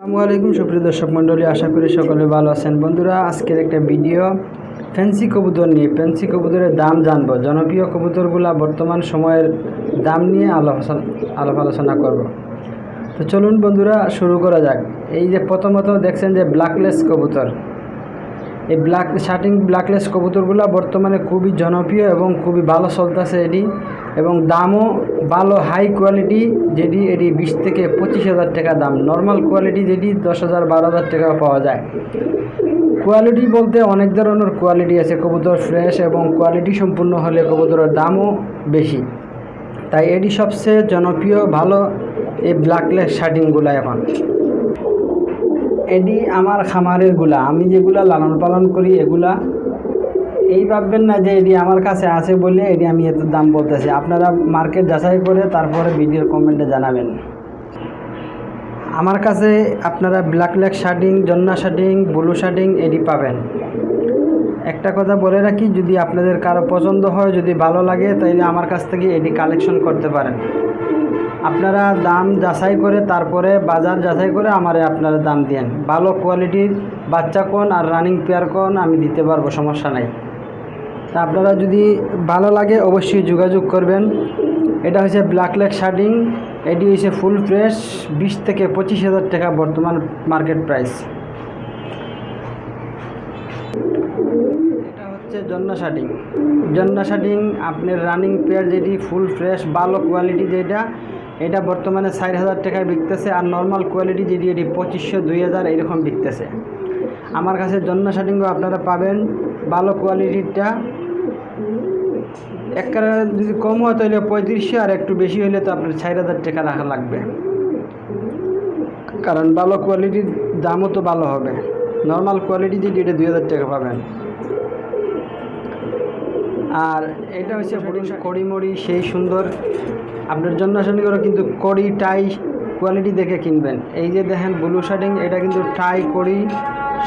আসসালামু আলাইকুম সুপ্রিয় দর্শক মণ্ডলী, আশা করি সকলে ভালো আছেন। বন্ধুরা, আজকের একটা ভিডিও ফ্যান্সি কবুতর নিয়ে, ফ্যান্সি কবুতরের দাম জানবো। জনপ্রিয় কবুতরগুলা বর্তমান সময়ের দাম নিয়ে আলাপ আলোচনা করব। তো চলুন বন্ধুরা, শুরু করা যাক। এই যে প্রথমত দেখছেন যে ব্ল্যাকলেস কবুতর, এই শার্টিং ব্ল্যাকলেস কবুতরগুলো বর্তমানে খুবই জনপ্রিয় এবং খুবই ভালো চলতেছে এটি, এবং দামও ভালো, হাই কোয়ালিটি যেটি এটি 20 থেকে 25,000 টাকা দাম। নর্মাল কোয়ালিটি যেটি 10,000 12,000 টাকাও পাওয়া যায়। কোয়ালিটি বলতে অনেক ধরনের কোয়ালিটি আছে। কবুতর ফ্রেশ এবং কোয়ালিটি সম্পূর্ণ হলে কবুতরের দামও বেশি, তাই এটি সবচেয়ে জনপ্রিয় ভালো এই ব্ল্যাকলেস শার্টিংগুলো। এখন এটি আমার খামারের গুলা, আমি যেগুলা লালন পালন করি এগুলা। এই ভাববেন না যে এটি আমার কাছে আছে বলে এটি আমি এত দাম বলতেছি। আপনারা মার্কেট যাচাই করে তারপরে ভিডিওর কমেন্টে জানাবেন। আমার কাছে আপনারা ব্ল্যাকলেস শার্টিং, জন্না শার্টিং, ব্লু শার্টিং এটি পাবেন। একটা কথা বলে রাখি, যদি আপনাদের কারো পছন্দ হয়, যদি ভালো লাগে, তাইলে আমার কাছ থেকে এটি কালেকশন করতে পারেন। আপনারা দাম যাচাই করে তারপরে বাজার যাচাই করে আমারে আপনারা দাম দেন। ভালো কোয়ালিটির বাচ্চা কোন আর রানিং পেয়ার কোন আমি দিতে পারবো, সমস্যা নাই। তা আপনারা যদি ভালো লাগে অবশ্যই যোগাযোগ করবেন। এটা হচ্ছে ব্ল্যাকলেস শার্টিং, এটি হচ্ছে ফুল ফ্রেশ, 20 থেকে 25,000 টাকা বর্তমান মার্কেট প্রাইস। এটা হচ্ছে জন্না শার্টিং। জন্না শার্টিং আপনার রানিং পেয়ার যেটি ফুল ফ্রেশ ভালো কোয়ালিটি যেটা, এটা বর্তমানে 4,000 টাকায় বিকতেছে। আর নর্মাল কোয়ালিটি যেটি এটি 2500 2000 এরকম বিকতেছে। আমার কাছে জন্না শার্টিংও আপনারা পাবেন ভালো কোয়ালিটিরটা। একবারে যদি কম হয় তাহলে 3500, আর একটু বেশি হলে তো আপনার 4,000 টাকা রাখা লাগবে, কারণ ভালো কোয়ালিটির দামও তো ভালো হবে। নর্মাল কোয়ালিটি যেটি এটা 2,000 টাকা পাবেন। আর এটা হচ্ছে কড়িমড়ি সেই সুন্দর। আপনার জন্য শার্টিং করে কিন্তু কড়ি টাই কোয়ালিটি দেখে কিনবেন। এই যে দেখেন ব্লু শার্টিং, এটা কিন্তু টাই কড়ি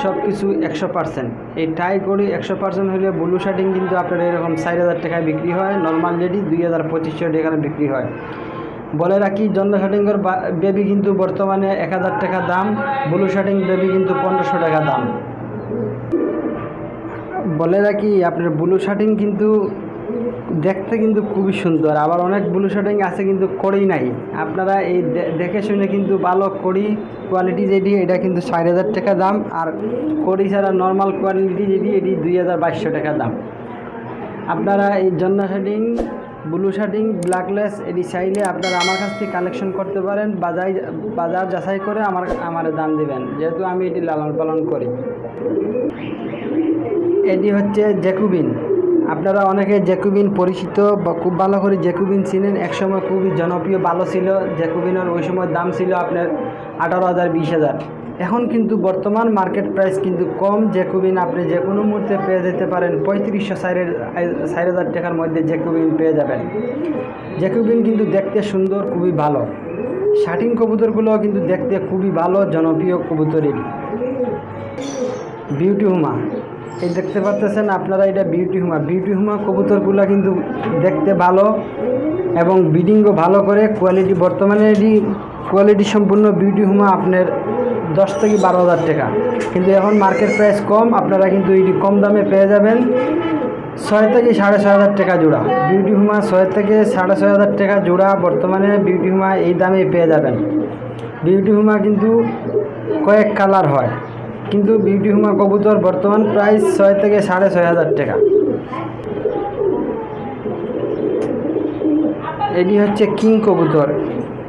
সব কিছু 100%। এই টাই কড়ি 100% হলে ব্লু শার্টিং কিন্তু আপনার এরকম 4,000 টাকায় বিক্রি হয়। নর্মাল যেটি 2,000-2500 টাকায় বিক্রি হয়। বলে রাখি, জন্না শার্টিংয়ের বেবি কিন্তু বর্তমানে 1,000 টাকা দাম, ব্লু শার্টিং বেবি কিন্তু 1,500 টাকা দাম। বলে রাখি, আপনার ব্লু শার্টিং কিন্তু দেখতে কিন্তু খুবই সুন্দর। আবার অনেক ব্লু শার্টিং আছে কিন্তু কড়ি নাই। আপনারা এই দেখে শুনে কিন্তু ভালো কড়ি কোয়ালিটি যেটি এটা কিন্তু 4,000 টাকা দাম। আর কড়ি ছাড়া নর্মাল কোয়ালিটি যেটি এটি 2,200 টাকা দাম। আপনারা এই জন্না শার্টিং, ব্লু শার্টিং, ব্ল্যাকলেস এটি চাইলে আপনারা আমার কাছ থেকে কালেকশন করতে পারেন। বাজার যাচাই করে আমার দাম দেবেন, যেহেতু আমি এটি লালন পালন করি। এটি হচ্ছে জ্যাকোবিন। আপনারা অনেকে জ্যাকোবিন পরিচিত বা খুব ভালো করে জ্যাকোবিন চিনেন। একসময় খুবই জনপ্রিয় ভালো ছিল জ্যাকোবিনের। ওই সময় দাম ছিল আপনার 18,000 20,000। এখন কিন্তু বর্তমান মার্কেট প্রাইস কিন্তু কম। জ্যাকোবিন আপনি যে কোনো মুহূর্তে পেয়ে যেতে পারেন 3500-4,000 টাকার মধ্যে জ্যাকোবিন পেয়ে যাবেন। জ্যাকোবিন কিন্তু দেখতে সুন্দর, খুবই ভালো। শার্টিং কবুতরগুলো কিন্তু দেখতে খুবই ভালো, জনপ্রিয় কবুতরের। বিউটি হুমা, এই দেখতে পাচ্ছেন আপনারা, এটা বিউটি হুমা। বিউটি হুমা কবুতরগুলো কিন্তু দেখতে ভালো এবং ব্রিডিংও ভালো করে। কোয়ালিটি বর্তমানে এটি কোয়ালিটি সম্পূর্ণ বিউটি হুমা আপনার 10 থেকে 12,000 টাকা, কিন্তু এখন মার্কেট প্রাইস কম। আপনারা কিন্তু এটি কম দামে পেয়ে যাবেন 6 থেকে 6,500 টাকা জোড়া। বিউটি হুমা 6 থেকে 6,500 টাকা জোড়া বর্তমানে বিউটি হুমা এই দামে পেয়ে যাবেন। বিউটি হুমা কিন্তু কয়েক কালার হয়, কিন্তু বিউটি হুমা কবুতর বর্তমান প্রাইস 6 থেকে 6,500 টাকা। এটি হচ্ছে কিং কবুতর।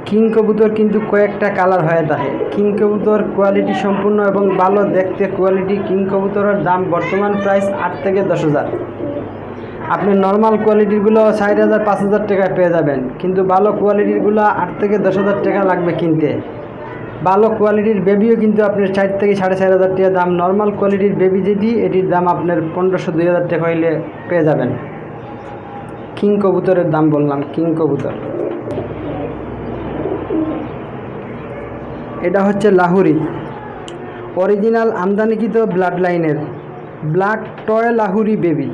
কিং কবুতর কিন্তু কয়েকটা কালার হয়ে থাকে। কিং কবুতর কোয়ালিটি সম্পূর্ণ এবং ভালো দেখতে কোয়ালিটি। কিং কবুতরের দাম বর্তমান প্রাইস 8 থেকে 10,000। আপনি নর্মাল কোয়ালিটিরগুলো 4,000-5,000 টাকায় পেয়ে যাবেন, কিন্তু ভালো কোয়ালিটিরগুলো 8 থেকে 10,000 টাকা লাগবে কিনতে। ভালো কোয়ালিটির বেবিও কিন্তু আপনার 4 থেকে 4,500 টাকা দাম। নর্মাল কোয়ালিটির বেবি যেটি এটির দাম আপনার 1,500-2,000 টাকা হইলে পেয়ে যাবেন। কিং কবুতরের দাম বললাম, কিং কবুতর। এটা হচ্ছে লাহুরি, অরিজিনাল আমদানিকৃত ব্লাড লাইনের ব্ল্যাক টয় লাহুরি বেবি।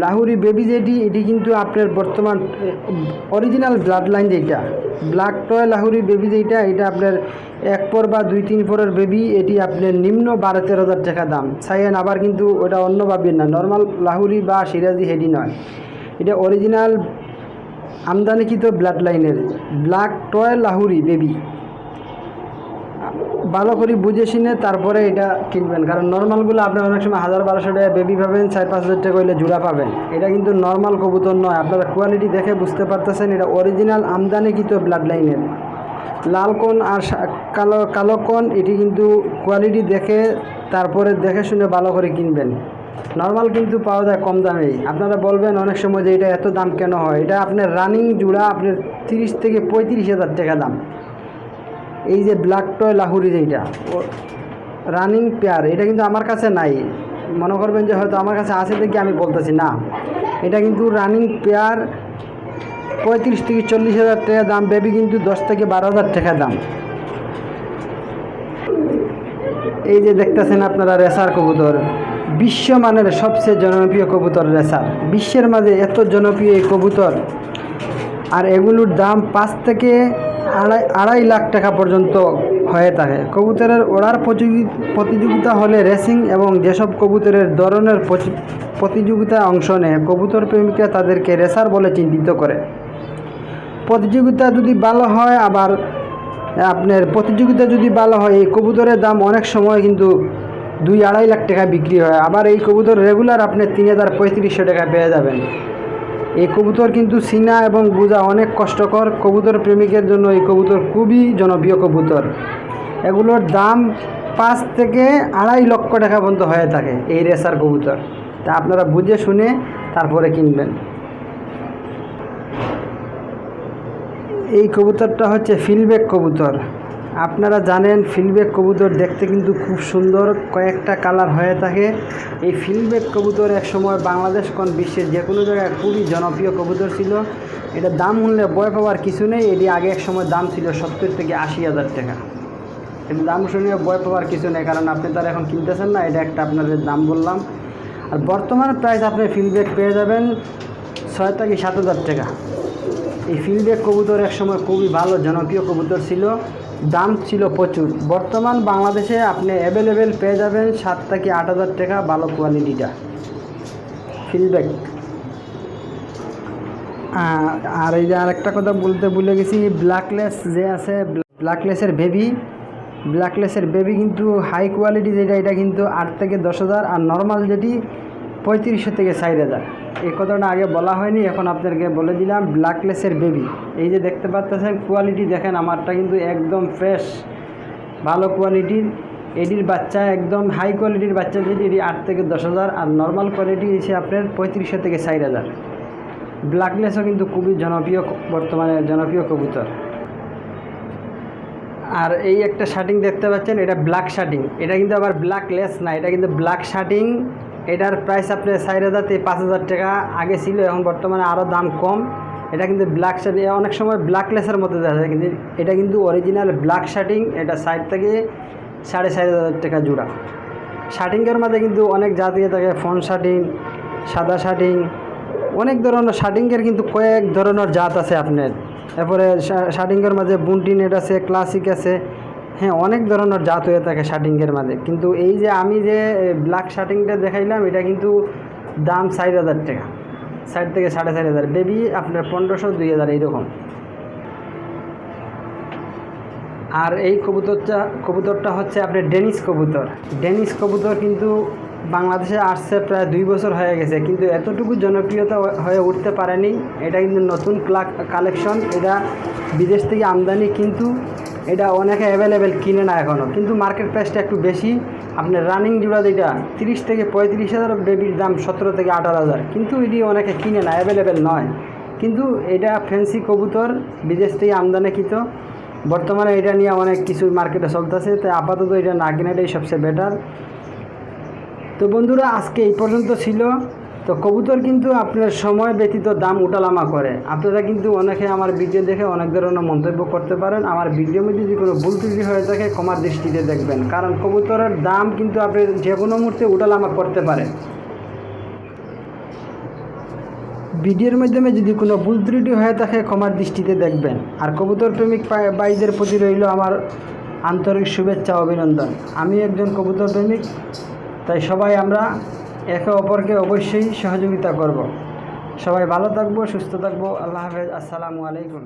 লাহুরি বেবি যেটি এটি কিন্তু আপনার বর্তমান অরিজিনাল ব্লাড লাইন যেটা ব্ল্যাক টয় লাহুরি বেবি যেটা এটা আপনার 1 পর বা 2-3 পরের বেবি এটি আপনার নিম্ন 12-13 হাজার টাকা দাম চাইয়েন। আবার কিন্তু ওটা অন্য ভাবেন না, নর্মাল লাহুরি বা সিরাজি হেডি নয়, এটা অরিজিনাল আমদানিকৃত ব্লাড লাইনের ব্ল্যাক টয় লাহুরি বেবি। ভালো করে বুঝে শুনে তারপরে এটা কিনবেন, কারণ নর্মালগুলো আপনি অনেক সময় 1000-1200 টাকা বেবি পাবেন, 4-5 হাজার টাকা হইলে জোড়া পাবেন। এটা কিন্তু নর্মাল কবুতর নয়, আপনারা কোয়ালিটি দেখে বুঝতে পারতেছেন এটা অরিজিনাল আমদানিকৃত ব্লাড লাইনের। লাল কোন আর কালো কোন এটি কিন্তু কোয়ালিটি দেখে তারপরে দেখে শুনে ভালো করে কিনবেন। নর্মাল কিন্তু পাওয়া যায় কম দামেই। আপনারা বলবেন অনেক সময় যে এটা এত দাম কেন হয়, এটা আপনার রানিং জোড়া আপনার 30-35 হাজার টাকা দাম। এই যে ব্ল্যাক টয় লাহুরি যেটা রানিং পেয়ার, এটা কিন্তু আমার কাছে নাই, মনে করবেন যে হয়তো আমার কাছে আছে দেখি আমি বলতেছি না, এটা কিন্তু রানিং পেয়ার 35-40 হাজার টাকা দাম, বেবি কিন্তু 10-12 হাজার টাকা দাম। এই যে দেখতেছেন আপনারা রেসার কবুতর, বিশ্বমানের সবচেয়ে জনপ্রিয় কবুতর রেসার, বিশ্বের মাঝে এত জনপ্রিয় এই কবুতর, আর এগুলোর দাম 5 থেকে আড়াই লাখ টাকা পর্যন্ত হয়ে থাকে। কবুতরের ওড়ার প্রতিযোগিতা হলে রেসিং এবং যেসব কবুতরের ধরনের প্রতিযোগিতায় অংশ নেয় কবুতর প্রেমিকরা তাদেরকে রেসার বলে চিহ্নিত করে। প্রতিযোগিতা যদি ভালো হয়, আবার আপনার প্রতিযোগিতা যদি ভালো হয় এই কবুতরের দাম অনেক সময় কিন্তু 2-2.5 লাখ টাকা বিক্রি হয়। আবার এই কবুতর রেগুলার আপনি 3035 টাকা পেয়ে যাবেন। এই কবুতর কিন্তু চিনা এবং বোঝা অনেক কষ্টকর, কবুতর প্রেমিকের জন্য এই কবুতর খুবই জনপ্রিয় কবুতর। এগুলোর দাম 5 থেকে 2.5 লক্ষ টাকা পর্যন্ত হয়ে থাকে এই রেসার কবুতর। তা আপনারা বুঝে শুনে তারপরে কিনবেন। এই কবুতরটা হচ্ছে ফিলব্যাক কবুতর। আপনারা জানেন ফিলব্যাক কবুতর দেখতে কিন্তু খুব সুন্দর, কয়েকটা কালার হয়ে থাকে। এই ফিলব্যাক কবুতর এক সময় বাংলাদেশ কোন বিশ্বের যে কোনো জায়গায় খুবই জনপ্রিয় কবুতর ছিল। এটা দাম শুনলে ভয় পাওয়ার কিছু নেই, এটি আগে এক সময় দাম ছিল 70-80 হাজার টাকা। এটি দাম শুনে ভয় পাওয়ার কিছু নেই, কারণ আপনি তারা এখন কিনতেছেন না, এটা একটা আপনাদের দাম বললাম। আর বর্তমান প্রাইস আপনি ফিলব্যাক পেয়ে যাবেন 6-7 হাজার টাকা। এই ফিলব্যাক কবুতর এক সময় খুবই ভালো জনপ্রিয় কবুতর ছিল, দাম ছিল প্রচুর। বর্তমান বাংলাদেশে আপনি অ্যাভেলেবেল পেয়ে যাবেন 7-8 হাজার টাকা ভালো কোয়ালিটিটা ফিলব্যাক। আর এই যে আরেকটা কথা বলতে ভুলে গেছি, ব্ল্যাকলেস যে আছে ব্ল্যাকলেসের বেবি কিন্তু হাই কোয়ালিটি যেটা এটা কিন্তু 8-10 হাজার, আর নর্মাল যেটি 35-40 হাজার। এই কথাটা আগে বলা হয়নি, এখন আপনাদেরকে বলে দিলাম। ব্ল্যাকলেসের বেবি এই যে দেখতে পাচ্ছেন, কোয়ালিটি দেখেন, আমারটা কিন্তু একদম ফ্রেশ ভালো কোয়ালিটির। এটির বাচ্চা একদম হাই কোয়ালিটির বাচ্চা যেটি এটি 8-10 হাজার, আর নর্মাল কোয়ালিটি এসে আপনার 35-40 হাজার। ব্ল্যাকলেসও কিন্তু খুবই জনপ্রিয়, বর্তমানে জনপ্রিয় কবুতর। আর এই একটা শার্টিং দেখতে পাচ্ছেন, এটা ব্ল্যাক শার্টিং, এটা কিন্তু আবার ব্ল্যাকলেস না, এটা কিন্তু ব্ল্যাক শার্টিং। এটার প্রাইস আপনার 4000-5000 টাকা আগে ছিল, এখন বর্তমানে আরও দাম কম। এটা কিন্তু ব্ল্যাক শার্টিং, অনেক সময় ব্ল্যাকলেসের মধ্যে দেখা যায়, কিন্তু এটা কিন্তু অরিজিনাল ব্ল্যাক শার্টিং। এটা সাইড থেকে 4500 টাকা জোড়া। শার্টিংয়ের মধ্যে কিন্তু অনেক জাতীয় থাকে, ফন শার্টিং, সাদা শার্টিং, অনেক ধরনের শার্টিংয়ের কিন্তু কয়েক ধরনের জাত আছে আপনার। এরপরে শার্টিংয়ের মাঝে বুন্টি নেট আছে, ক্লাসিক আছে, হ্যাঁ অনেক ধরনের জাত হয়ে থাকে শার্টিংয়ের মাঝে। কিন্তু এই যে আমি যে ব্ল্যাক শার্টিংটা দেখাইলাম এটা কিন্তু দাম 4000 টাকা, 60 থেকে 4500। বেবি আপনার 1500-2000 এইরকম। আর এই কবুতরটা হচ্ছে আপনার ডেনিশ কবুতর কিন্তু বাংলাদেশে আসছে প্রায় 2 বছর হয়ে গেছে, কিন্তু এতটুকু জনপ্রিয়তা হয়ে উঠতে পারেনি। এটা কিন্তু নতুন কালেকশন, এটা বিদেশ থেকে আমদানি, কিন্তু এটা অনেকে অ্যাভেলেবেল কিনে না এখনও, কিন্তু মার্কেট প্রাইসটা একটু বেশি। আপনার রানিং জোড়া যেটা 30-35 হাজার, বেবির দাম 17-18 হাজার, কিন্তু এটি অনেকে কিনে না, অ্যাভেলেবেল নয়। কিন্তু এটা ফ্যান্সি কবুতর, বিদেশ থেকে আমদানিকৃত। বর্তমানে এটা নিয়ে অনেক কিছু মার্কেটে চলতেছে, তাই আপাতত এটা না কেনাটাই সবচেয়ে বেটার। তো বন্ধুরা আজকে এই পর্যন্ত ছিল। তো কবুতর কিন্তু আপনার সময় ব্যতীত দাম উঠানামা করে। আপনারা কিন্তু অনেকে আমার ভিডিও দেখে অনেক ধরনের মন্তব্য করতে পারেন। আমার ভিডিওর মধ্যে যদি কোনো ভুল ত্রুটি হয়ে থাকে ক্ষমার দৃষ্টিতে দেখবেন, কারণ কবুতরের দাম কিন্তু আপনি যে কোনো মুহূর্তে উঠানামা করতে পারে। ভিডিওর মাধ্যমে যদি কোনো ভুল ত্রুটি হয়ে থাকে ক্ষমার দৃষ্টিতে দেখবেন। আর কবুতর প্রেমিক ভাইদের প্রতি রইল আমার আন্তরিক শুভেচ্ছা অভিনন্দন। আমি একজন কবুতর প্রেমিক, তাই সবাই আমরা একে অপরকে অবশ্যই সহযোগিতা করব। সবাই ভালো থাকবো, সুস্থ থাকবো। আল্লাহ হাফেজ। আসসালামু আলাইকুম।